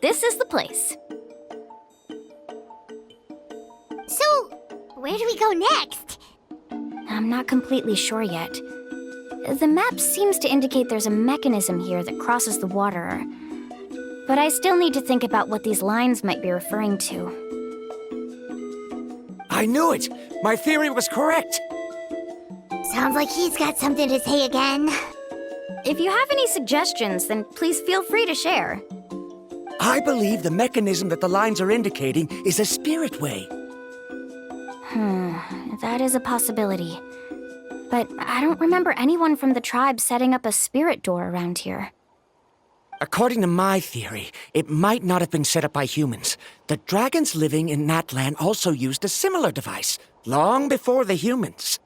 this is the place. So, where do we go next? I'm not completely sure yet. The map seems to indicate there's a mechanism here that crosses the water. But I still need to think about what these lines might be referring to. I knew it! My theory was correct! Sounds like he's got something to say again. If you have any suggestions, then please feel free to share. I believe the mechanism that the lines are indicating is a spirit way. That is a possibility. But I don't remember anyone from the tribe setting up a spirit door around here. According to my theory, it might not have been set up by humans. The dragons living in Natlan also used a similar device, long before the humans.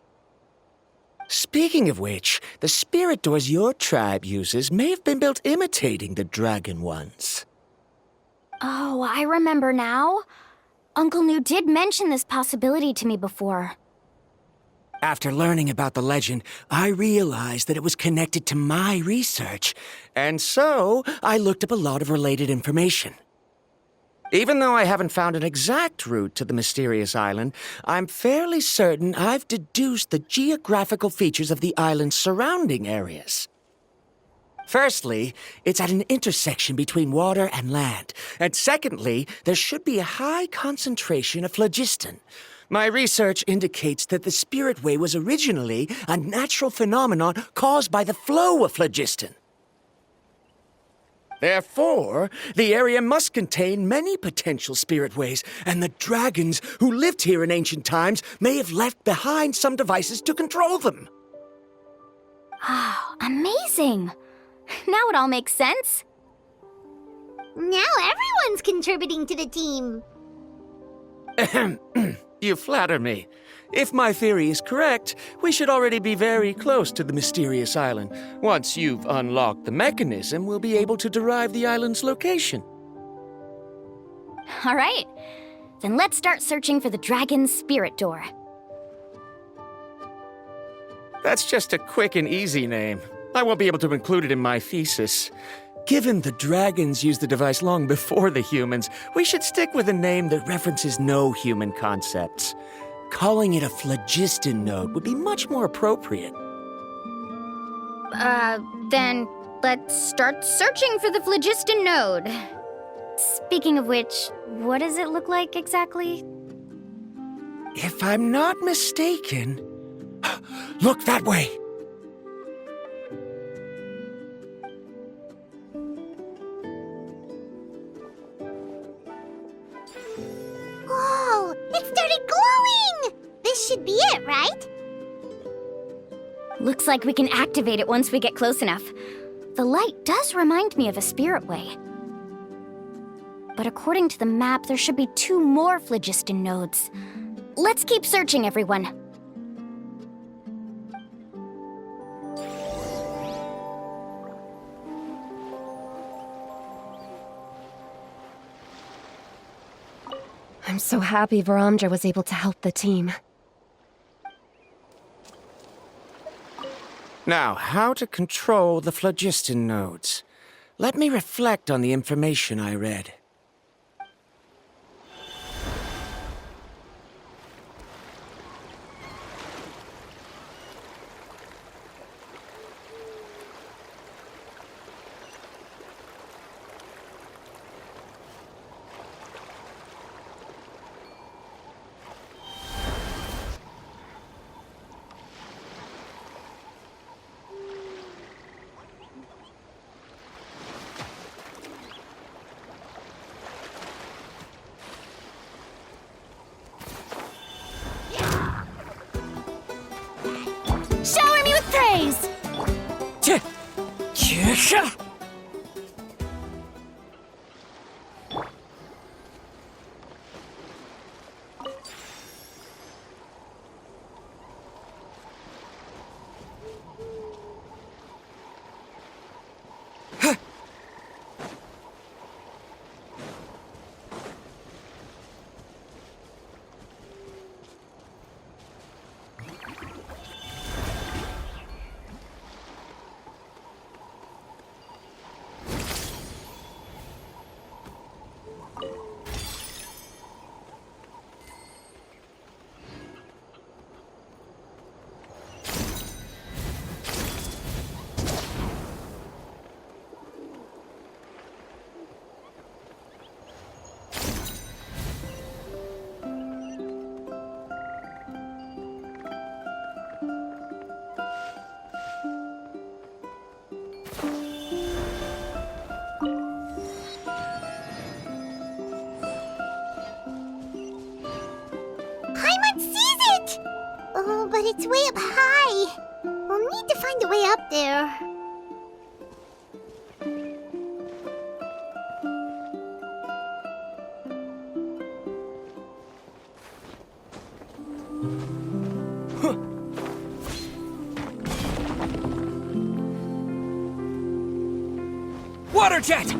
Speaking of which, the spirit doors your tribe uses may have been built imitating the dragon ones. Oh, I remember now. Uncle New did mention this possibility to me before. After learning about the legend, I realized that it was connected to my research, and so I looked up a lot of related information. Even though I haven't found an exact route to the mysterious island, I'm fairly certain I've deduced the geographical features of the island's surrounding areas. Firstly, it's at an intersection between water and land, and secondly, there should be a high concentration of phlogiston. My research indicates that the Spirit Way was originally a natural phenomenon caused by the flow of phlogiston. Therefore, the area must contain many potential spirit ways, and the dragons who lived here in ancient times may have left behind some devices to control them. Oh, amazing! Now it all makes sense. Now everyone's contributing to the team. You flatter me. If my theory is correct, we should already be very close to the mysterious island. Once you've unlocked the mechanism, we'll be able to derive the island's location. All right. Then let's start searching for the dragon's spirit door. That's just a quick and easy name. I won't be able to include it in my thesis. Given the dragons used the device long before the humans, we should stick with a name that references no human concepts. Calling it a phlogiston node would be much more appropriate. Then let's start searching for the phlogiston node. Speaking of which, what does it look like exactly? If I'm not mistaken... Look that way! Whoa! It started glowing! This should be it, right? Looks like we can activate it once we get close enough. The light does remind me of a spirit way. But according to the map, there should be 2 more phlogiston nodes. Let's keep searching, everyone. I'm so happy Varamdra was able to help the team. Now, how to control the phlogiston nodes. Let me reflect on the information I read. Shower me with praise! Paimon sees it! Oh, but it's way up high. We'll need to find a way up there. Water jet!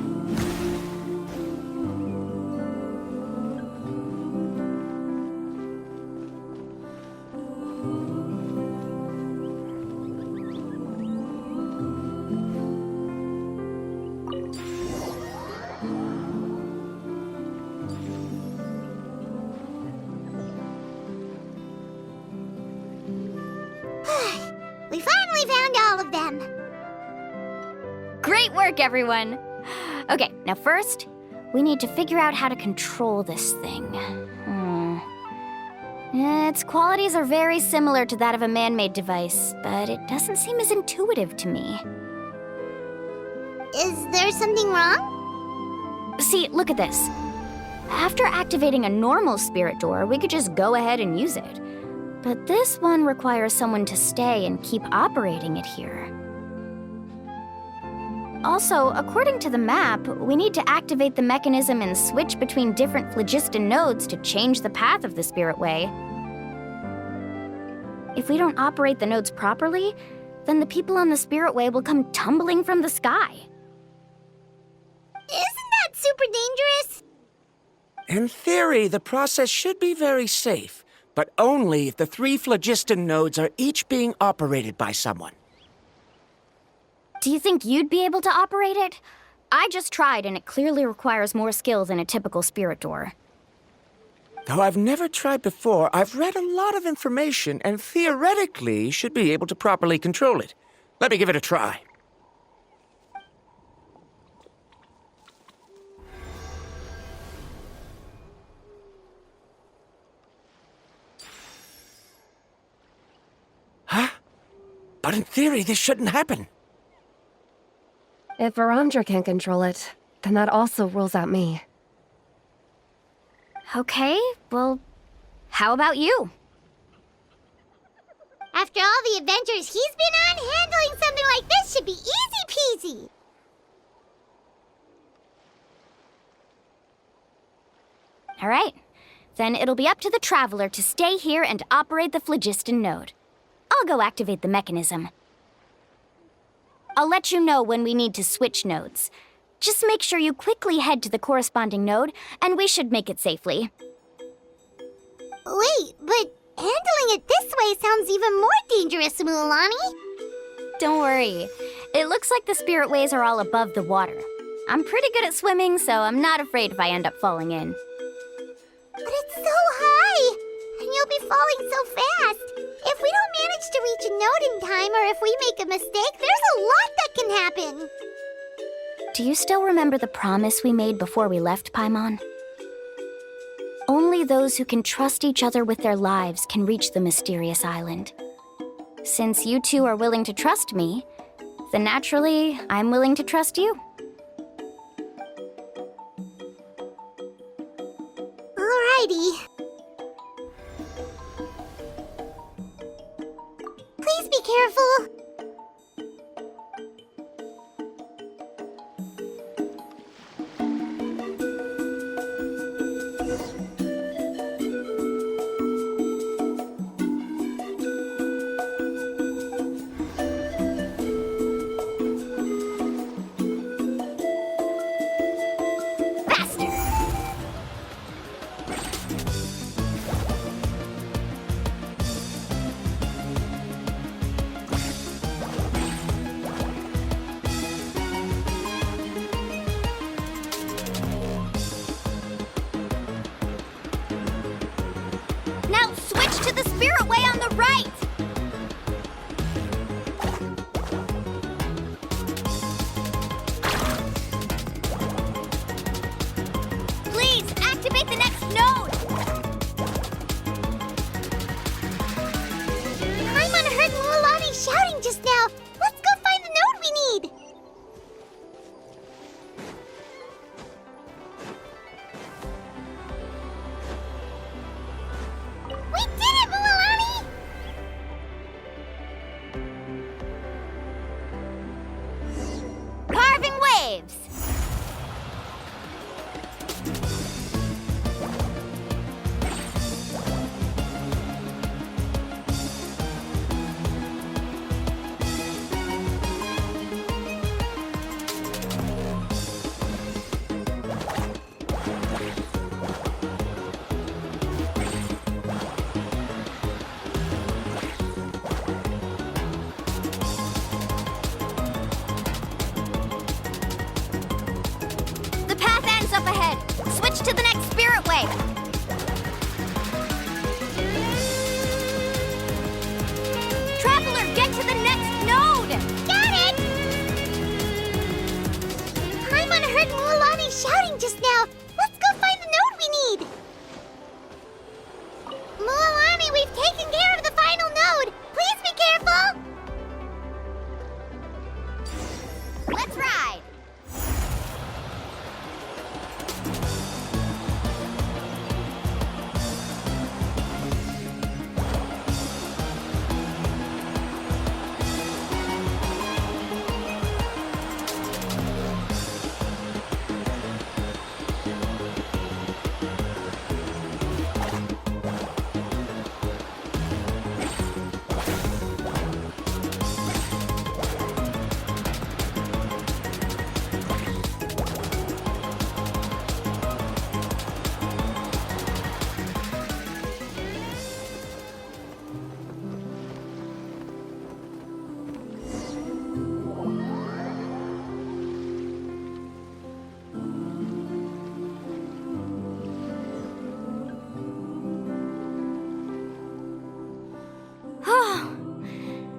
We finally found all of them. Great work, everyone! Okay, now first, we need to figure out how to control this thing. Its qualities are very similar to that of a man-made device, but it doesn't seem as intuitive to me. Is there something wrong? See, look at this. After activating a normal spirit door, we could just go ahead and use it. But this one requires someone to stay and keep operating it here. Also, according to the map, we need to activate the mechanism and switch between different phlogiston nodes to change the path of the Spirit Way. If we don't operate the nodes properly, then the people on the Spirit Way will come tumbling from the sky. Isn't that super dangerous? In theory, the process should be very safe, but only if the 3 phlogiston nodes are each being operated by someone. Do you think you'd be able to operate it? I just tried, and it clearly requires more skill than a typical spirit door. Though I've never tried before, I've read a lot of information and theoretically should be able to properly control it. Let me give it a try. Huh? But in theory, this shouldn't happen. If Varamdra can control it, then that also rules out me. Okay, well, how about you? After all the adventures he's been on, handling something like this should be easy peasy. All right, then it'll be up to the Traveler to stay here and operate the phlogiston node. I'll go activate the mechanism. I'll let you know when we need to switch nodes. Just make sure you quickly head to the corresponding node, and we should make it safely. Wait, but handling it this way sounds even more dangerous, Mualani. Don't worry. It looks like the spirit ways are all above the water. I'm pretty good at swimming, so I'm not afraid if I end up falling in. But it's so high, and you'll be falling so fast. If we don't manage to reach a node in time, or if we make a mistake, there's a lot that can happen. Do you still remember the promise we made before we left, Paimon? Only those who can trust each other with their lives can reach the mysterious island. Since you two are willing to trust me, then naturally, I'm willing to trust you. Alrighty. Please be careful. Now switch to the spirit way on the right! Please, activate the next node! Paimon heard Mualani shouting just now. Let's go find the node we need. Carving waves! The path ends up ahead. Switch to the next spirit way. Traveler, get to the next node! Got it! Paimon heard Mualani shouting just now. Let's go find the node we need. Mualani, we've taken care of the final node. Please be careful. Let's ride!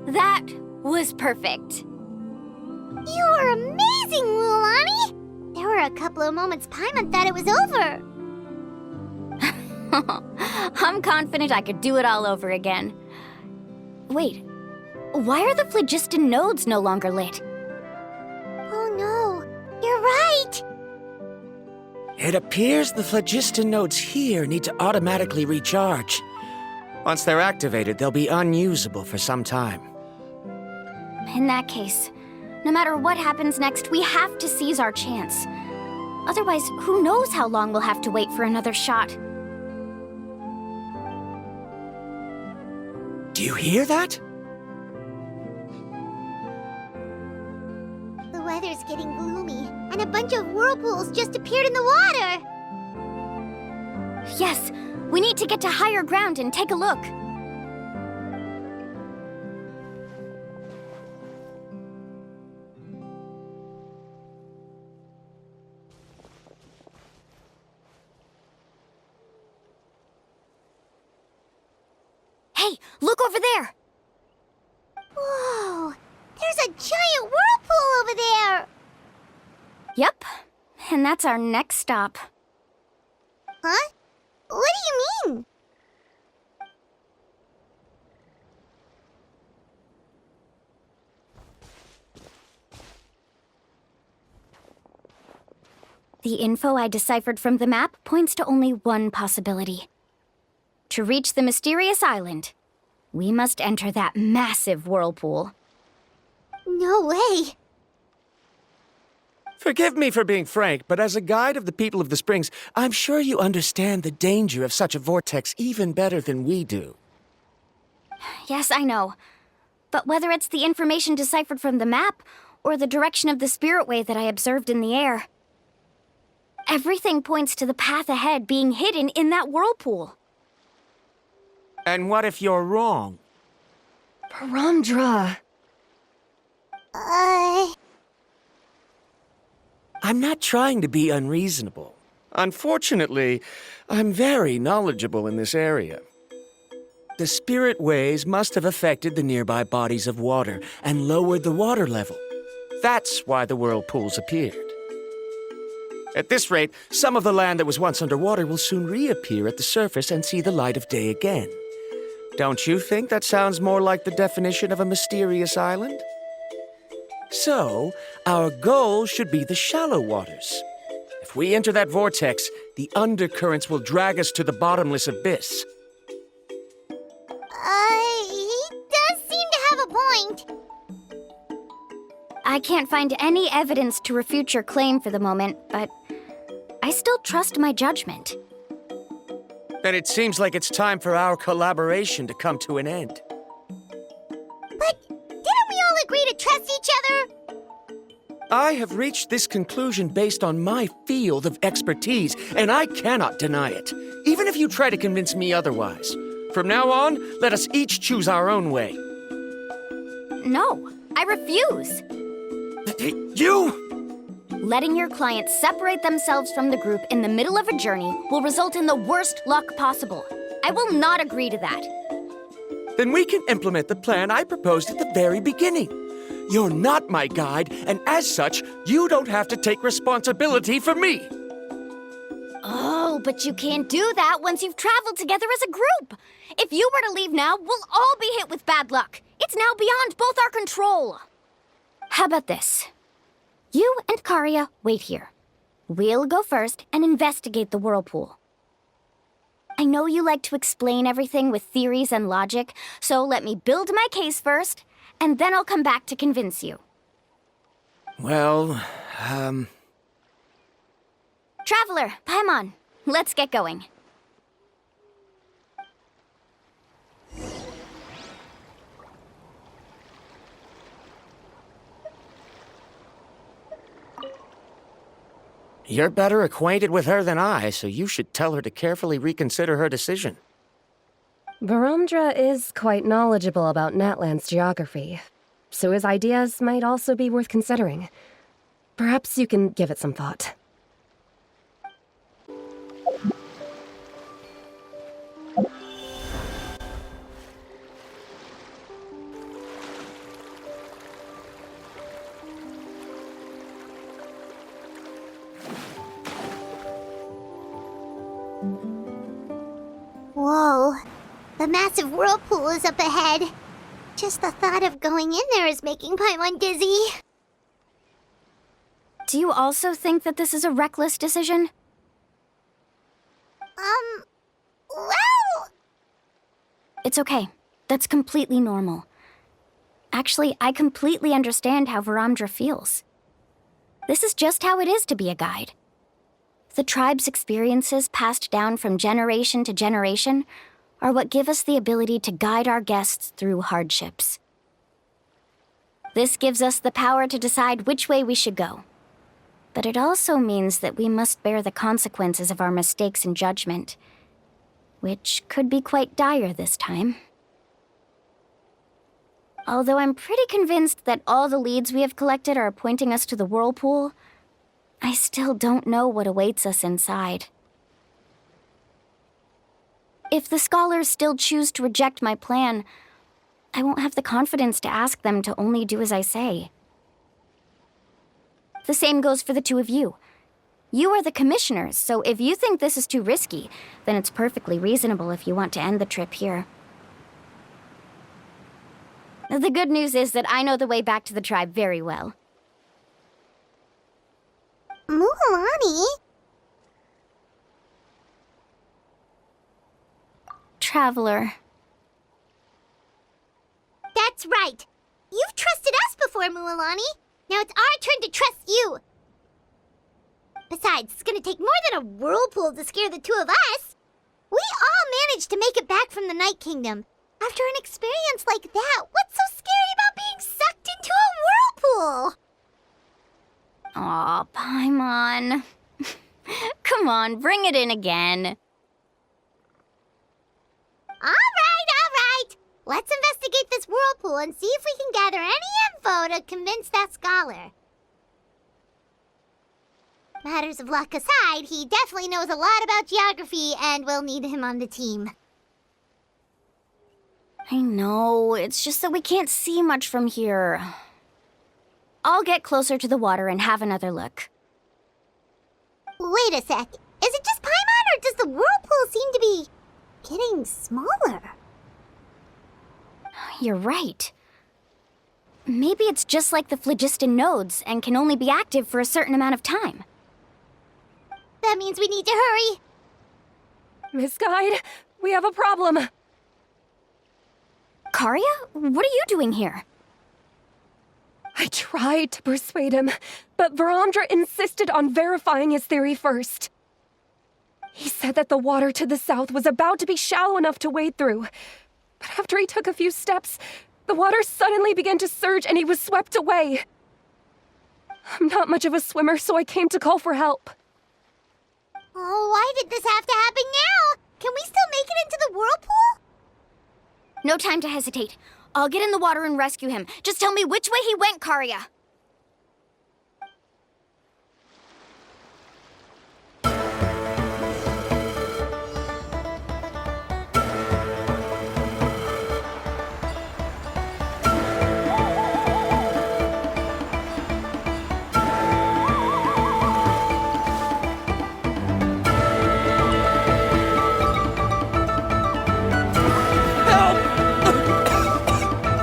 That was perfect. You were amazing, Mualani. There were a couple of moments Paimon thought it was over. I'm confident I could do it all over again. Wait, why are the phlogiston nodes no longer lit? Oh no, you're right. It appears the phlogiston nodes here need to automatically recharge. Once they're activated, they'll be unusable for some time. In that case, no matter what happens next, we have to seize our chance. Otherwise, who knows how long we'll have to wait for another shot. Do you hear that? The weather's getting gloomy, and a bunch of whirlpools just appeared in the water. Yes, we need to get to higher ground and take a look. Hey, look over there! Whoa, there's a giant whirlpool over there. Yep, and that's our next stop. Huh? What do you mean? The info I deciphered from the map points to only one possibility. To reach the mysterious island, we must enter that massive whirlpool. No way. Forgive me for being frank, but as a guide of the people of the Springs, I'm sure you understand the danger of such a vortex even better than we do. Yes, I know. But whether it's the information deciphered from the map or the direction of the spirit way that I observed in the air, everything points to the path ahead being hidden in that whirlpool. And what if you're wrong? Paramdra! I'm not trying to be unreasonable. Unfortunately, I'm very knowledgeable in this area. The spirit ways must have affected the nearby bodies of water and lowered the water level. That's why the whirlpools appeared. At this rate, some of the land that was once underwater will soon reappear at the surface and see the light of day again. Don't you think that sounds more like the definition of a mysterious island? So, our goal should be the shallow waters. If we enter that vortex, the undercurrents will drag us to the bottomless abyss. He does seem to have a point. I can't find any evidence to refute your claim for the moment, but I still trust my judgment. Then it seems like it's time for our collaboration to come to an end. But didn't we all agree to trust each other? I have reached this conclusion based on my field of expertise, and I cannot deny it, even if you try to convince me otherwise. From now on, let us each choose our own way. No, I refuse. You! Letting your clients separate themselves from the group in the middle of a journey will result in the worst luck possible. I will not agree to that. Then we can implement the plan I proposed at the very beginning. You're not my guide, and as such, you don't have to take responsibility for me. Oh, but you can't do that once you've traveled together as a group. If you were to leave now, we'll all be hit with bad luck. It's now beyond both our control. How about this? You and Karia wait here. We'll go first and investigate the whirlpool. I know you like to explain everything with theories and logic, so let me build my case first, and then I'll come back to convince you. Well, Traveler, Paimon, let's get going. You're better acquainted with her than I, so you should tell her to carefully reconsider her decision. Varamdra is quite knowledgeable about Natlan's geography, so his ideas might also be worth considering. Perhaps you can give it some thought. Whoa. The massive whirlpool is up ahead. Just the thought of going in there is making Paimon dizzy. Do you also think that this is a reckless decision? Well... It's okay. That's completely normal. Actually, I completely understand how Varamdra feels. This is just how it is to be a guide. The tribe's experiences passed down from generation to generation are what give us the ability to guide our guests through hardships. This gives us the power to decide which way we should go. But it also means that we must bear the consequences of our mistakes and judgment, which could be quite dire this time. Although I'm pretty convinced that all the leads we have collected are pointing us to the whirlpool, I still don't know what awaits us inside. If the scholars still choose to reject my plan, I won't have the confidence to ask them to only do as I say. The same goes for the two of you. You are the commissioners, so if you think this is too risky, then it's perfectly reasonable if you want to end the trip here. The good news is that I know the way back to the tribe very well. Mualani? Traveler. That's right. You've trusted us before, Mualani. Now it's our turn to trust you. Besides, it's gonna take more than a whirlpool to scare the two of us. We all managed to make it back from the Night Kingdom. After an experience like that, what's so scary about being sucked into a whirlpool? Aw, Paimon. Come on, bring it in again. All right. Let's investigate this whirlpool and see if we can gather any info to convince that scholar. Matters of luck aside, he definitely knows a lot about geography, and we'll need him on the team. I know, it's just that we can't see much from here. I'll get closer to the water and have another look. Wait a sec. Is it just Paimon, or does the whirlpool seem to be getting smaller? You're right. Maybe it's just like the phlogiston nodes and can only be active for a certain amount of time. That means we need to hurry. Miss Guide, we have a problem. Karia? What are you doing here? I tried to persuade him, but Verandra insisted on verifying his theory first. He said that the water to the south was about to be shallow enough to wade through. But after he took a few steps, the water suddenly began to surge and he was swept away. I'm not much of a swimmer, so I came to call for help. Oh, why did this have to happen now? Can we still make it into the whirlpool? No time to hesitate. I'll get in the water and rescue him. Just tell me which way he went, Karya.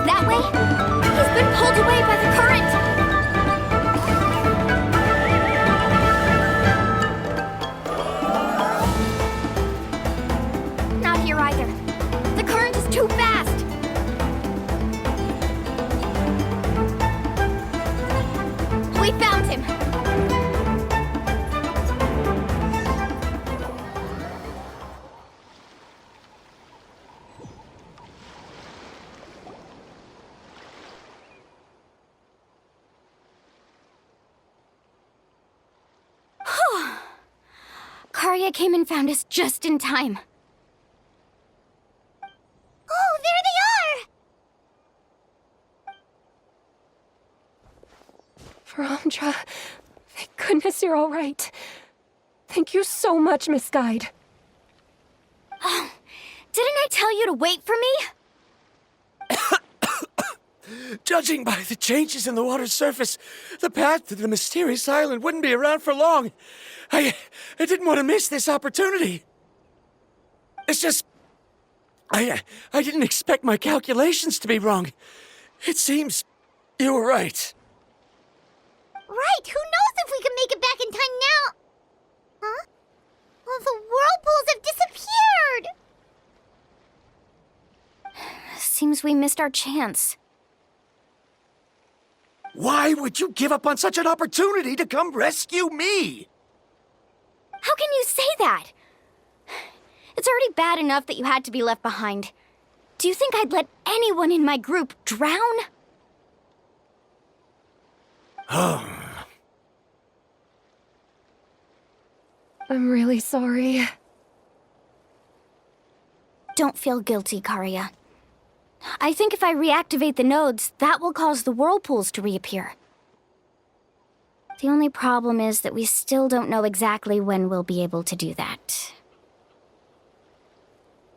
That way? He's been pulled away by the current! Not here either. The current is too fast! We found him! Karya came and found us just in time. Oh, there they are! Verandra, thank goodness you're all right. Thank you so much, Miss Guide. Didn't I tell you to wait for me? Judging by the changes in the water's surface, the path to the mysterious island wouldn't be around for long. I didn't want to miss this opportunity. It's just... I didn't expect my calculations to be wrong. It seems you were right. Right, who knows if we can make it back in time now? Huh? Well, the whirlpools have disappeared! Seems we missed our chance. Why would you give up on such an opportunity to come rescue me? How can you say that? It's already bad enough that you had to be left behind. Do you think I'd let anyone in my group drown? I'm really sorry. Don't feel guilty, Karya. I think if I reactivate the nodes, that will cause the whirlpools to reappear. The only problem is that we still don't know exactly when we'll be able to do that.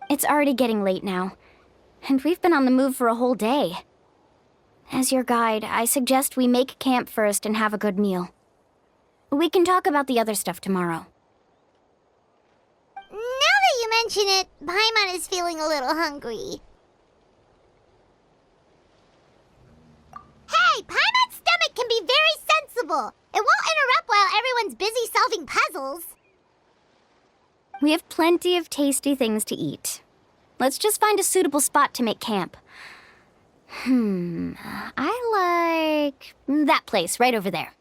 It's already getting late now, and we've been on the move for a whole day. As your guide, I suggest we make camp first and have a good meal. We can talk about the other stuff tomorrow. Now that you mention it, Paimon is feeling a little hungry. Hey, Paimon's stomach can be very sensible. It won't interrupt while everyone's busy solving puzzles. We have plenty of tasty things to eat. Let's just find a suitable spot to make camp. I like that place right over there.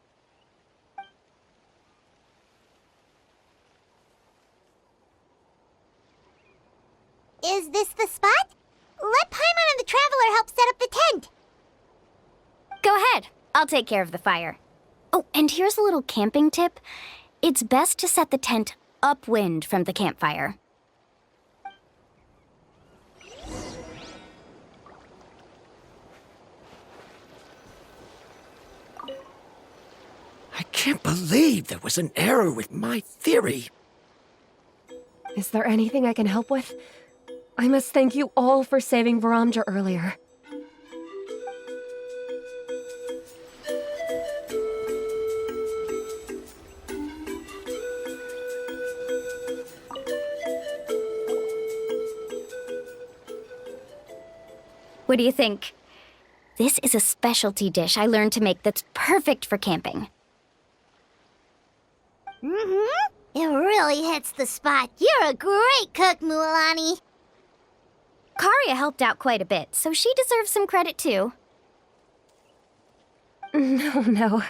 Is this the spot? Let Paimon and the Traveler help set up the tent. Go ahead. I'll take care of the fire. Oh, and here's a little camping tip. It's best to set the tent upwind from the campfire. I can't believe there was an error with my theory. Is there anything I can help with? I must thank you all for saving Verandra earlier. What do you think? This is a specialty dish I learned to make that's perfect for camping. It really hits the spot. You're a great cook, Mualani. Karya helped out quite a bit, so she deserves some credit too. No.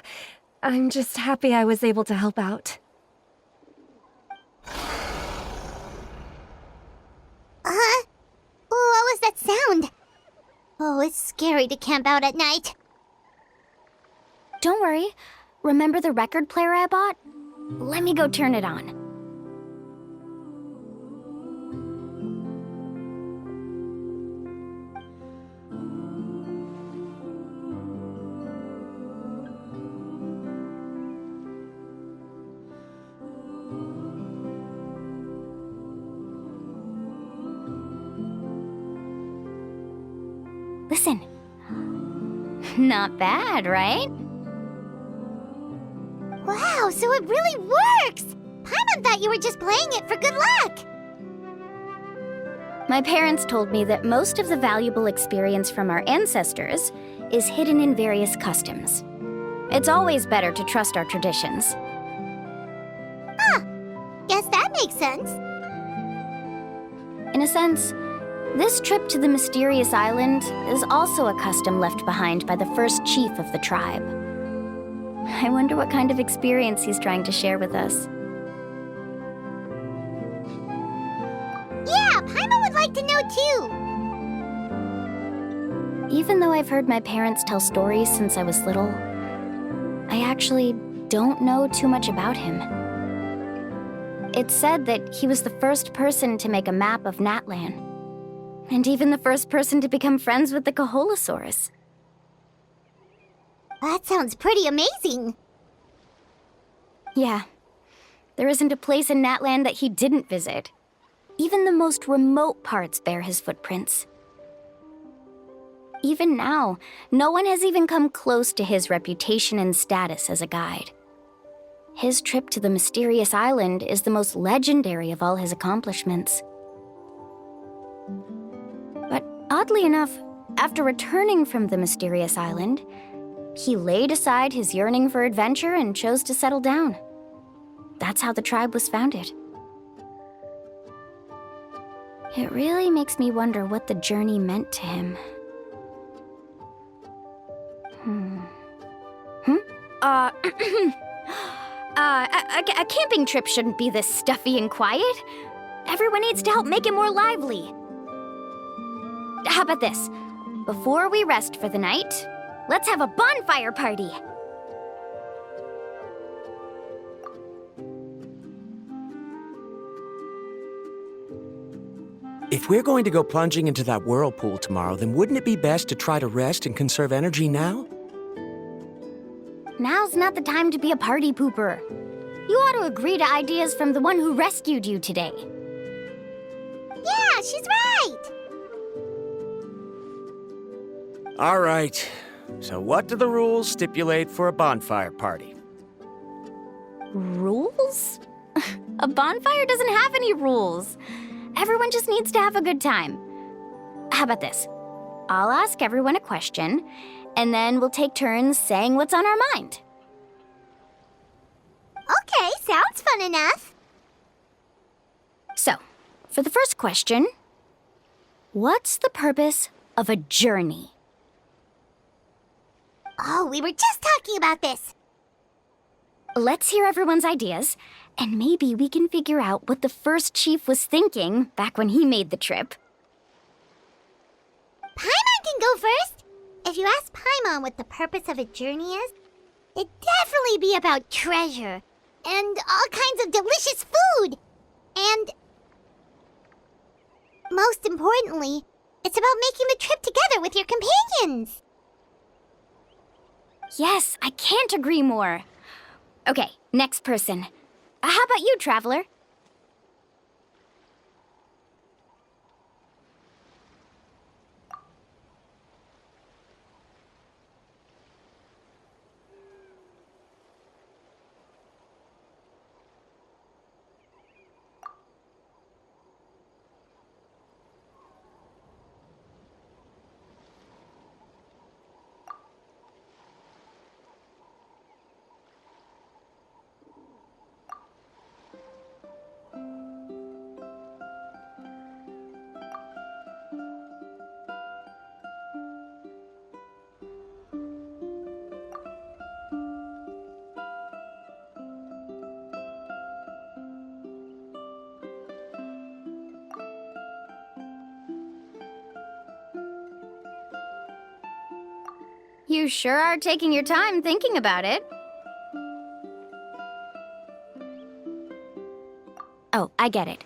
I'm just happy I was able to help out. What was that sound? Oh, it's scary to camp out at night. Don't worry. Remember the record player I bought? Let me go turn it on. Listen. Not bad, right? Wow, so it really works! Paimon thought you were just playing it for good luck! My parents told me that most of the valuable experience from our ancestors is hidden in various customs. It's always better to trust our traditions. Guess that makes sense. In a sense, this trip to the mysterious island is also a custom left behind by the first chief of the tribe. I wonder what kind of experience he's trying to share with us. Yeah, Paimon would like to know too! Even though I've heard my parents tell stories since I was little, I actually don't know too much about him. It's said that he was the first person to make a map of Natlan, and even the first person to become friends with the Kaholosaurus. That sounds pretty amazing. Yeah, there isn't a place in Natlan that he didn't visit. Even the most remote parts bear his footprints. Even now, no one has even come close to his reputation and status as a guide. His trip to the mysterious island is the most legendary of all his accomplishments. But oddly enough, after returning from the mysterious island, he laid aside his yearning for adventure and chose to settle down. That's how the tribe was founded. It really makes me wonder what the journey meant to him. A camping trip shouldn't be this stuffy and quiet. Everyone needs to help make it more lively. How about this? Before we rest for the night, let's have a bonfire party. If we're going to go plunging into that whirlpool tomorrow, then wouldn't it be best to try to rest and conserve energy now? Now's not the time to be a party pooper. You ought to agree to ideas from the one who rescued you today. Yeah, she's right! All right. So what do the rules stipulate for a bonfire party? Rules? A bonfire doesn't have any rules. Everyone just needs to have a good time. How about this? I'll ask everyone a question, and then we'll take turns saying what's on our mind. Okay, sounds fun enough. So, for the first question, what's the purpose of a journey? Oh, we were just talking about this. Let's hear everyone's ideas, and maybe we can figure out what the first chief was thinking back when he made the trip. Paimon can go first. If you ask Paimon what the purpose of a journey is, it'd definitely be about treasure and all kinds of delicious food. And most importantly, it's about making the trip together with your companions. Yes, I can't agree more. Okay, next person. How about you, Traveler? You sure are taking your time thinking about it. Oh, I get it.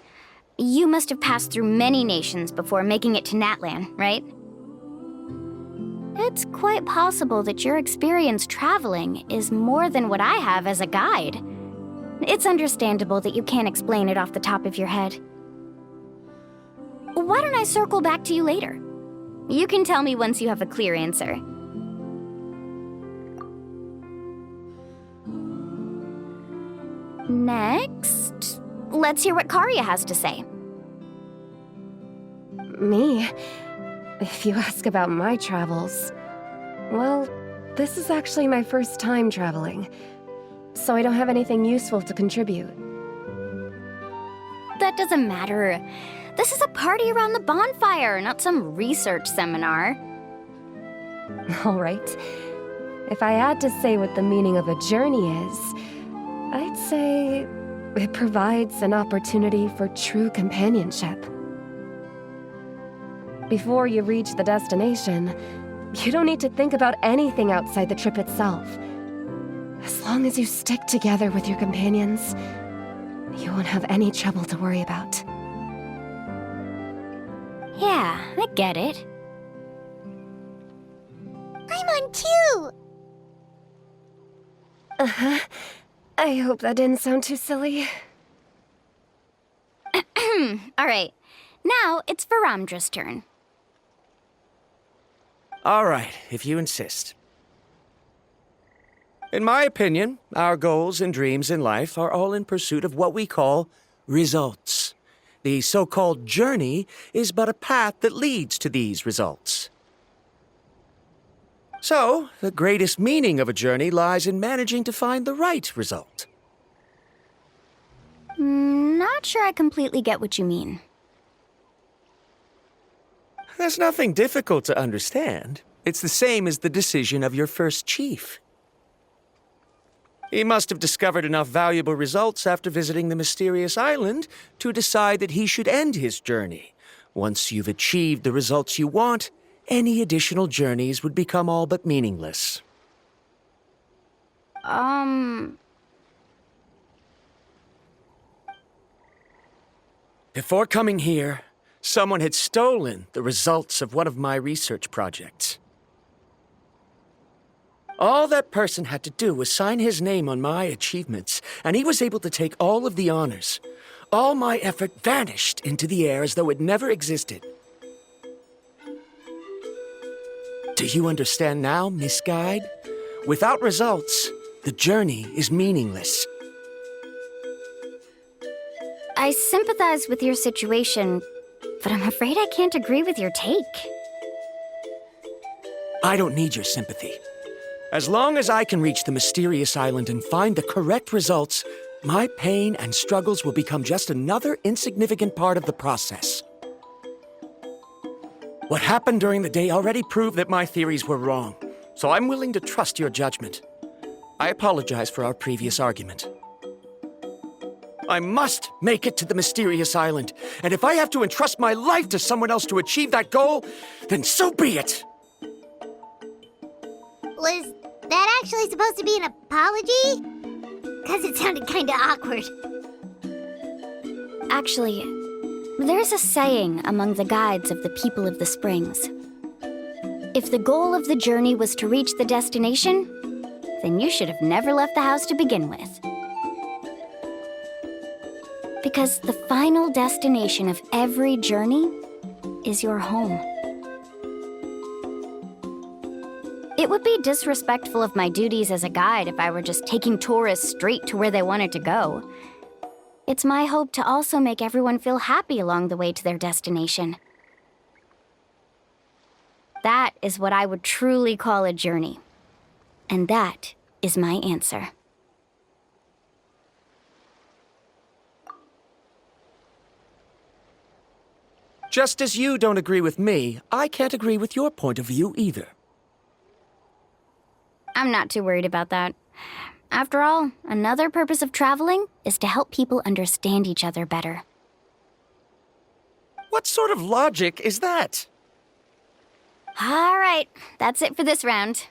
You must have passed through many nations before making it to Natlan, right? It's quite possible that your experience traveling is more than what I have as a guide. It's understandable that you can't explain it off the top of your head. Why don't I circle back to you later? You can tell me once you have a clear answer. Next, let's hear what Karya has to say. Me? If you ask about my travels, well, this is actually my first time traveling, so I don't have anything useful to contribute. That doesn't matter. This is a party around the bonfire, not some research seminar. All right. If I had to say what the meaning of a journey is, I'd say it provides an opportunity for true companionship. Before you reach the destination, you don't need to think about anything outside the trip itself. As long as you stick together with your companions, you won't have any trouble to worry about. Yeah, I get it. I'm on too! Uh-huh. I hope that didn't sound too silly. All right, now it's Varamdra's turn. All right, if you insist. In my opinion, our goals and dreams in life are all in pursuit of what we call results. The so-called journey is but a path that leads to these results. So, the greatest meaning of a journey lies in managing to find the right result. Not sure I completely get what you mean. There's nothing difficult to understand. It's the same as the decision of your first chief. He must have discovered enough valuable results after visiting the mysterious island to decide that he should end his journey. Once you've achieved the results you want, any additional journeys would become all but meaningless. Before coming here, someone had stolen the results of one of my research projects. All that person had to do was sign his name on my achievements, and he was able to take all of the honors. All my effort vanished into the air as though it never existed. Do you understand now, Miss Guide? Without results, the journey is meaningless. I sympathize with your situation, but I'm afraid I can't agree with your take. I don't need your sympathy. As long as I can reach the mysterious island and find the correct results, my pain and struggles will become just another insignificant part of the process. What happened during the day already proved that my theories were wrong, so I'm willing to trust your judgment. I apologize for our previous argument. I must make it to the mysterious island, and if I have to entrust my life to someone else to achieve that goal, then so be it! Was that actually supposed to be an apology? Because it sounded kinda awkward. Actually, there's a saying among the guides of the people of the springs. If the goal of the journey was to reach the destination, then you should have never left the house to begin with. Because the final destination of every journey is your home. It would be disrespectful of my duties as a guide if I were just taking tourists straight to where they wanted to go. It's my hope to also make everyone feel happy along the way to their destination. That is what I would truly call a journey. And that is my answer. Just as you don't agree with me, I can't agree with your point of view either. I'm not too worried about that. After all, another purpose of traveling is to help people understand each other better. What sort of logic is that? All right, that's it for this round.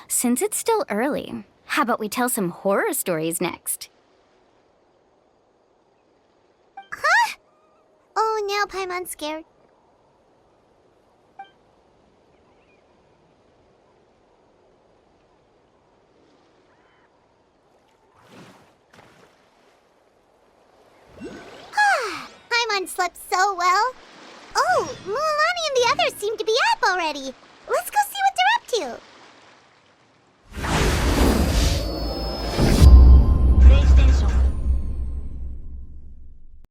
Since it's still early, how about we tell some horror stories next? Huh? Oh, now Paimon's scared. Paimon slept so well. Oh, Mualani and the others seem to be up already. Let's go see what they're up to.